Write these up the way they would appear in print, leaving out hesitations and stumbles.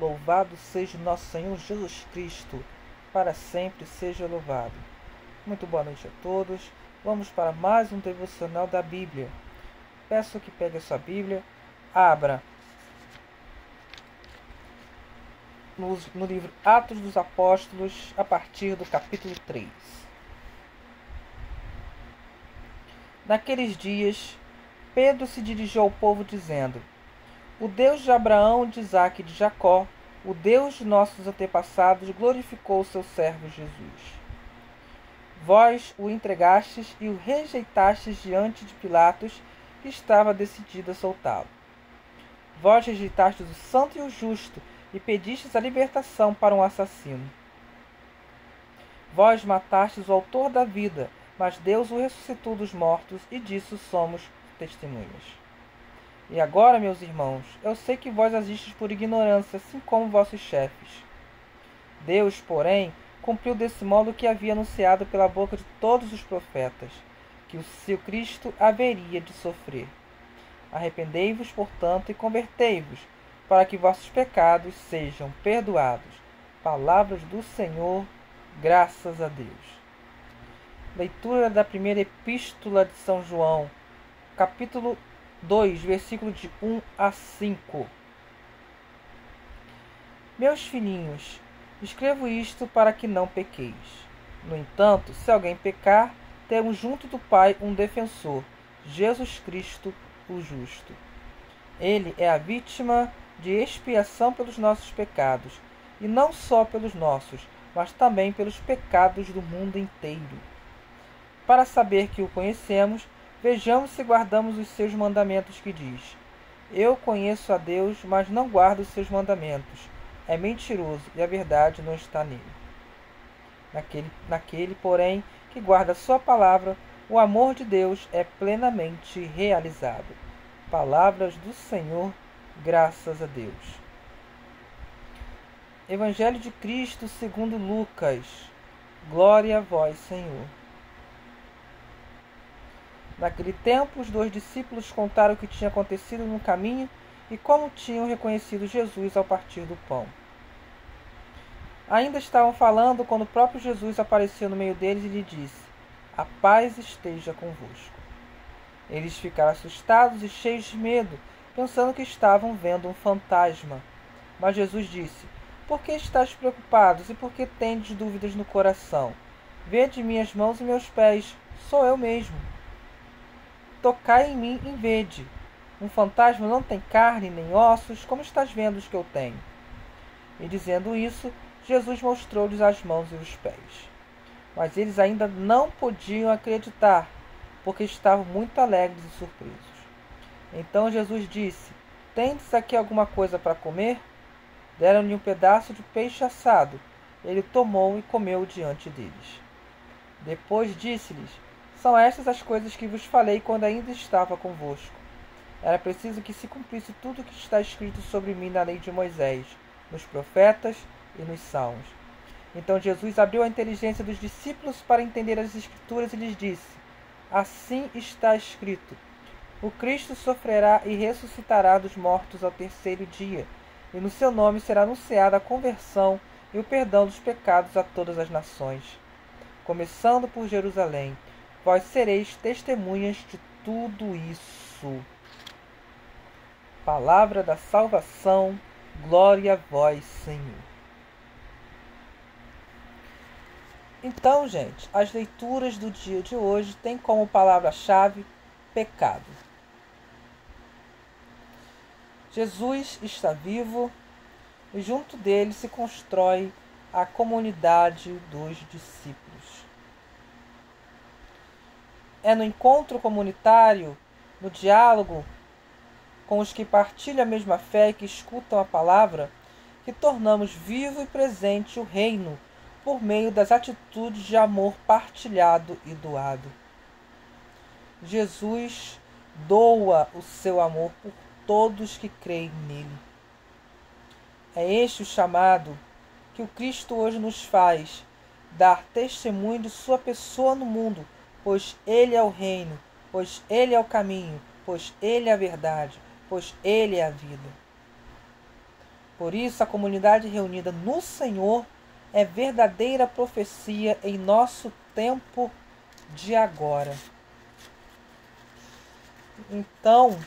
Louvado seja nosso Senhor Jesus Cristo, para sempre seja louvado. Muito boa noite a todos. Vamos para mais um devocional da Bíblia. Peço que pegue a sua Bíblia, abra no livro Atos dos Apóstolos, a partir do capítulo 3. Naqueles dias, Pedro se dirigiu ao povo dizendo: O Deus de Abraão, de Isaque e de Jacó, o Deus de nossos antepassados, glorificou o seu servo Jesus. Vós o entregastes e o rejeitastes diante de Pilatos, que estava decidido a soltá-lo. Vós rejeitastes o santo e o justo, e pedistes a libertação para um assassino. Vós matastes o autor da vida, mas Deus o ressuscitou dos mortos, e disso somos testemunhas. E agora, meus irmãos, eu sei que vós agistes por ignorância, assim como vossos chefes. Deus, porém, cumpriu desse modo o que havia anunciado pela boca de todos os profetas, que o seu Cristo haveria de sofrer. Arrependei-vos, portanto, e convertei-vos, para que vossos pecados sejam perdoados. Palavras do Senhor, graças a Deus. Leitura da primeira epístola de São João, capítulo 2, versículo de 1 a 5. Meus filhinhos, escrevo isto para que não pequeis. No entanto, se alguém pecar, temos junto do Pai um defensor, Jesus Cristo, o justo. Ele é a vítima de expiação pelos nossos pecados, e não só pelos nossos, mas também pelos pecados do mundo inteiro. Para saber que o conhecemos, vejamos se guardamos os seus mandamentos, que diz: Eu conheço a Deus, mas não guardo os seus mandamentos. É mentiroso e a verdade não está nele. Naquele, porém, que guarda a sua palavra, o amor de Deus é plenamente realizado. Palavras do Senhor, graças a Deus. Evangelho de Cristo segundo Lucas. Glória a vós, Senhor. Naquele tempo, os 2 discípulos contaram o que tinha acontecido no caminho e como tinham reconhecido Jesus ao partir do pão. Ainda estavam falando quando o próprio Jesus apareceu no meio deles e lhe disse: A paz esteja convosco. Eles ficaram assustados e cheios de medo, pensando que estavam vendo um fantasma. Mas Jesus disse: Por que estáis preocupados e por que tendes dúvidas no coração? Vede minhas mãos e meus pés, sou eu mesmo. Tocai em mim e vede. Um fantasma não tem carne nem ossos, como estás vendo os que eu tenho. E dizendo isso, Jesus mostrou-lhes as mãos e os pés. Mas eles ainda não podiam acreditar, porque estavam muito alegres e surpresos. Então Jesus disse: Tendes aqui alguma coisa para comer? Deram-lhe um pedaço de peixe assado. Ele tomou e comeu diante deles. Depois disse-lhes: São estas as coisas que vos falei quando ainda estava convosco. Era preciso que se cumprisse tudo o que está escrito sobre mim na lei de Moisés, nos profetas e nos salmos. Então Jesus abriu a inteligência dos discípulos para entender as Escrituras e lhes disse: Assim está escrito: O Cristo sofrerá e ressuscitará dos mortos ao terceiro dia, e no seu nome será anunciada a conversão e o perdão dos pecados a todas as nações. Começando por Jerusalém, vós sereis testemunhas de tudo isso. Palavra da salvação, glória a vós, Senhor. Então, gente, as leituras do dia de hoje têm como palavra-chave pecado. Jesus está vivo e junto dele se constrói a comunidade dos discípulos. É no encontro comunitário, no diálogo com os que partilham a mesma fé e que escutam a palavra, que tornamos vivo e presente o reino por meio das atitudes de amor partilhado e doado. Jesus doa o seu amor por todos que creem nele. É este o chamado que o Cristo hoje nos faz, dar testemunho de sua pessoa no mundo, pois ele é o reino, pois ele é o caminho, pois ele é a verdade, pois ele é a vida. Por isso, a comunidade reunida no Senhor é verdadeira profecia em nosso tempo de agora. Então,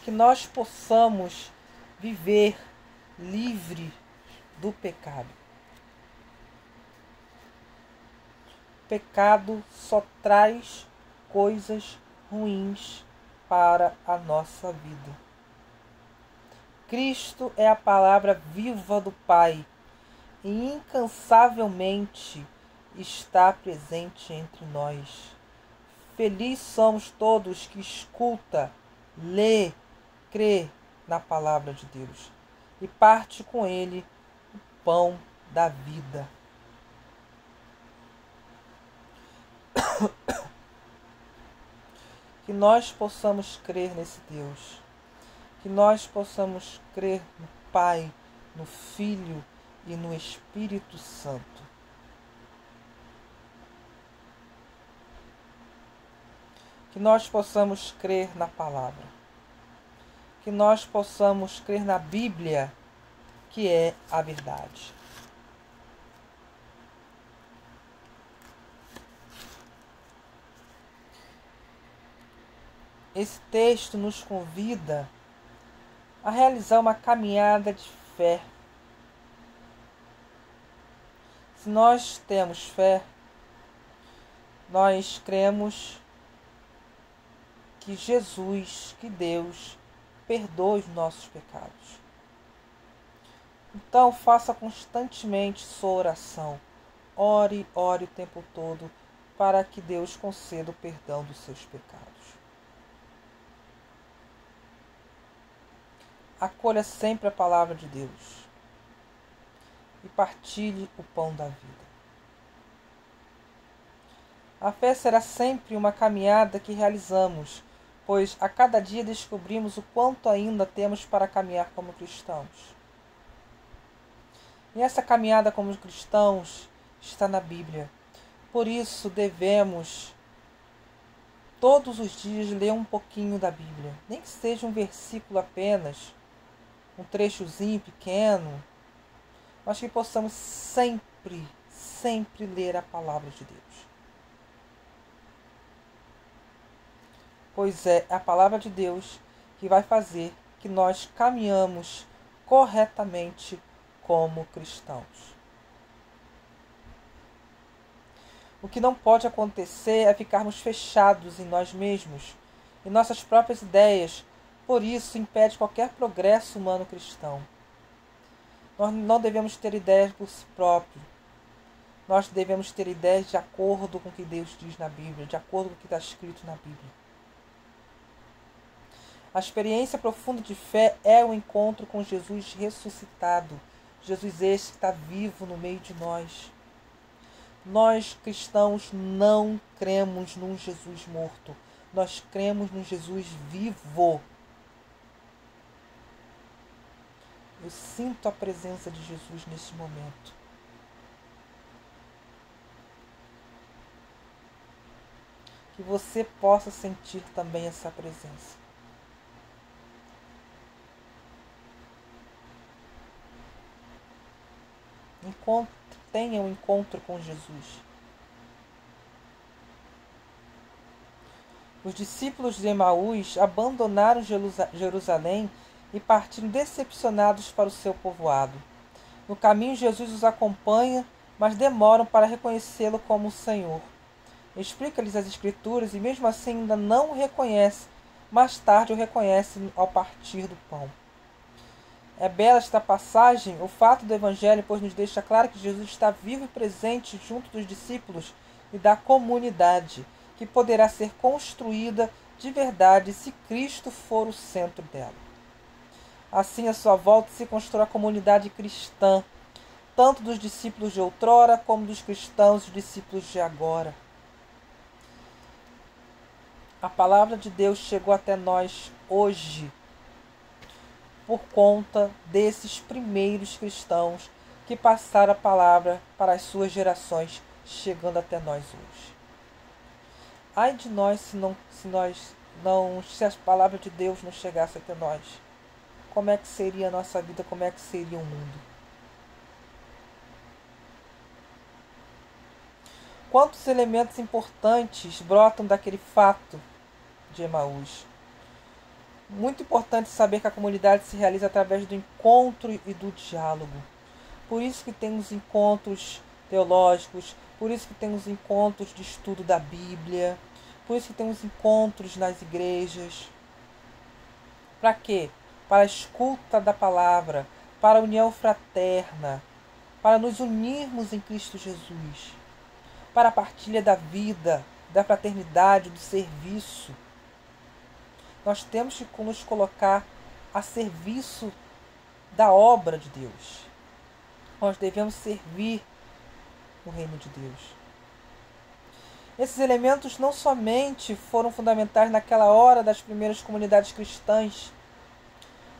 que nós possamos viver livre do pecado. O pecado só traz coisas ruins para a nossa vida. Cristo é a palavra viva do Pai e incansavelmente está presente entre nós. Felizes somos todos que escuta, lê, crê na palavra de Deus e parte com ele o pão da vida. Que nós possamos crer nesse Deus. Que nós possamos crer no Pai, no Filho e no Espírito Santo. Que nós possamos crer na palavra. Que nós possamos crer na Bíblia, que é a verdade. Esse texto nos convida a realizar uma caminhada de fé. Se nós temos fé, nós cremos que Jesus, que Deus, perdoa os nossos pecados. Então faça constantemente sua oração. Ore o tempo todo para que Deus conceda o perdão dos seus pecados. Acolha sempre a palavra de Deus e partilhe o pão da vida. A fé será sempre uma caminhada que realizamos, pois a cada dia descobrimos o quanto ainda temos para caminhar como cristãos. E essa caminhada como cristãos está na Bíblia. Por isso devemos todos os dias ler um pouquinho da Bíblia, nem que seja um versículo apenas, um trechozinho pequeno, mas que possamos sempre ler a palavra de Deus. Pois é a palavra de Deus que vai fazer que nós caminhamos corretamente como cristãos. O que não pode acontecer é ficarmos fechados em nós mesmos, em nossas próprias ideias. Por isso, impede qualquer progresso humano cristão. Nós não devemos ter ideias por si próprios. Nós devemos ter ideias de acordo com o que Deus diz na Bíblia, de acordo com o que está escrito na Bíblia. A experiência profunda de fé é o encontro com Jesus ressuscitado. Jesus este que está vivo no meio de nós. Nós cristãos não cremos num Jesus morto. Nós cremos num Jesus vivo. Eu sinto a presença de Jesus neste momento. Que você possa sentir também essa presença. Tenha um encontro com Jesus. Os discípulos de Emaús abandonaram Jerusalém e partiram decepcionados para o seu povoado. No caminho, Jesus os acompanha, mas demoram para reconhecê-lo como o Senhor. Explica-lhes as Escrituras e mesmo assim ainda não o reconhece. Mais tarde o reconhece ao partir do pão. É bela esta passagem, o fato do Evangelho, pois nos deixa claro que Jesus está vivo e presente junto dos discípulos e da comunidade, que poderá ser construída de verdade se Cristo for o centro dela. Assim, à sua volta se constrói a comunidade cristã, tanto dos discípulos de outrora como dos cristãos e discípulos de agora. A palavra de Deus chegou até nós hoje por conta desses primeiros cristãos que passaram a palavra para as suas gerações, chegando até nós hoje. Ai de nós se a palavra de Deus não chegasse até nós. como é que seria a nossa vida, como é que seria o mundo. Quantos elementos importantes brotam daquele fato de Emaús? Muito importante saber que a comunidade se realiza através do encontro e do diálogo. Por isso que temos encontros teológicos, por isso que temos encontros de estudo da Bíblia, por isso que temos encontros nas igrejas. Para quê? Para a escuta da palavra, para a união fraterna, para nos unirmos em Cristo Jesus, para a partilha da vida, da fraternidade, do serviço. Nós temos que nos colocar a serviço da obra de Deus. Nós devemos servir o reino de Deus. Esses elementos não somente foram fundamentais naquela hora das primeiras comunidades cristãs,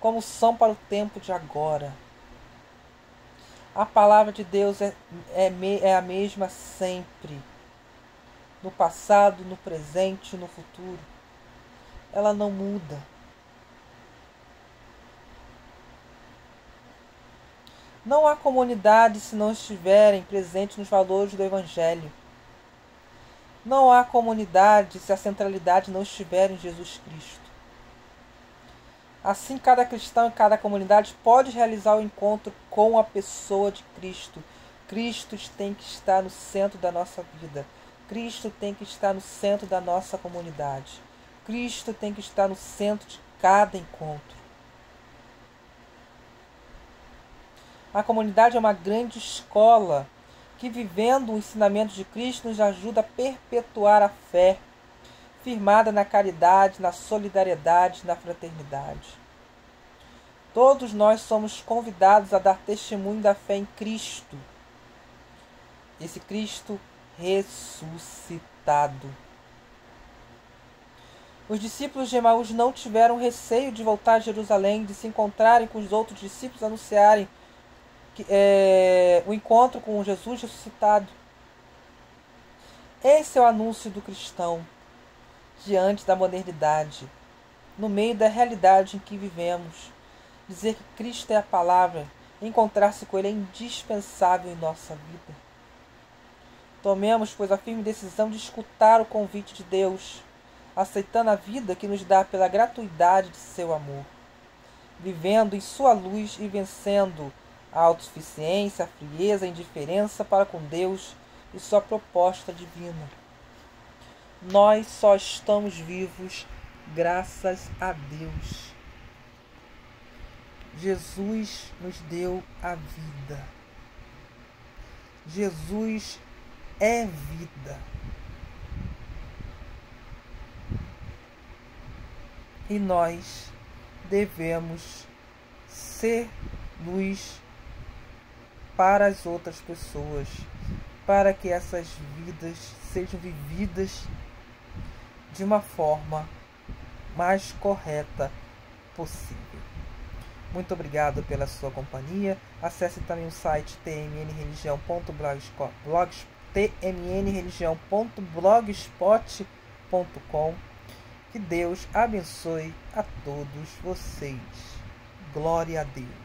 como são para o tempo de agora. A palavra de Deus é a mesma sempre, no passado, no presente e no futuro. Ela não muda. Não há comunidade se não estiverem presentes nos valores do Evangelho. Não há comunidade se a centralidade não estiver em Jesus Cristo. Assim, cada cristão e cada comunidade pode realizar o encontro com a pessoa de Cristo. Cristo tem que estar no centro da nossa vida. Cristo tem que estar no centro da nossa comunidade. Cristo tem que estar no centro de cada encontro. A comunidade é uma grande escola que, vivendo o ensinamento de Cristo, nos ajuda a perpetuar a fé, firmada na caridade, na solidariedade, na fraternidade. Todos nós somos convidados a dar testemunho da fé em Cristo, esse Cristo ressuscitado. Os discípulos de Emaús não tiveram receio de voltar a Jerusalém, de se encontrarem com os outros discípulos, anunciarem o encontro com Jesus ressuscitado. Esse é o anúncio do cristão diante da modernidade, no meio da realidade em que vivemos. Dizer que Cristo é a palavra, encontrar-se com Ele é indispensável em nossa vida. Tomemos, pois, a firme decisão de escutar o convite de Deus, aceitando a vida que nos dá pela gratuidade de seu amor, vivendo em sua luz e vencendo a autossuficiência, a frieza, a indiferença para com Deus e sua proposta divina. Nós só estamos vivos graças a Deus. Jesus nos deu a vida. Jesus é vida. E nós devemos ser luz para as outras pessoas, para que essas vidas sejam vividas de uma forma mais correta possível. Muito obrigado pela sua companhia. Acesse também o site tmnreligião.blogspot.com. Que Deus abençoe a todos vocês. Glória a Deus.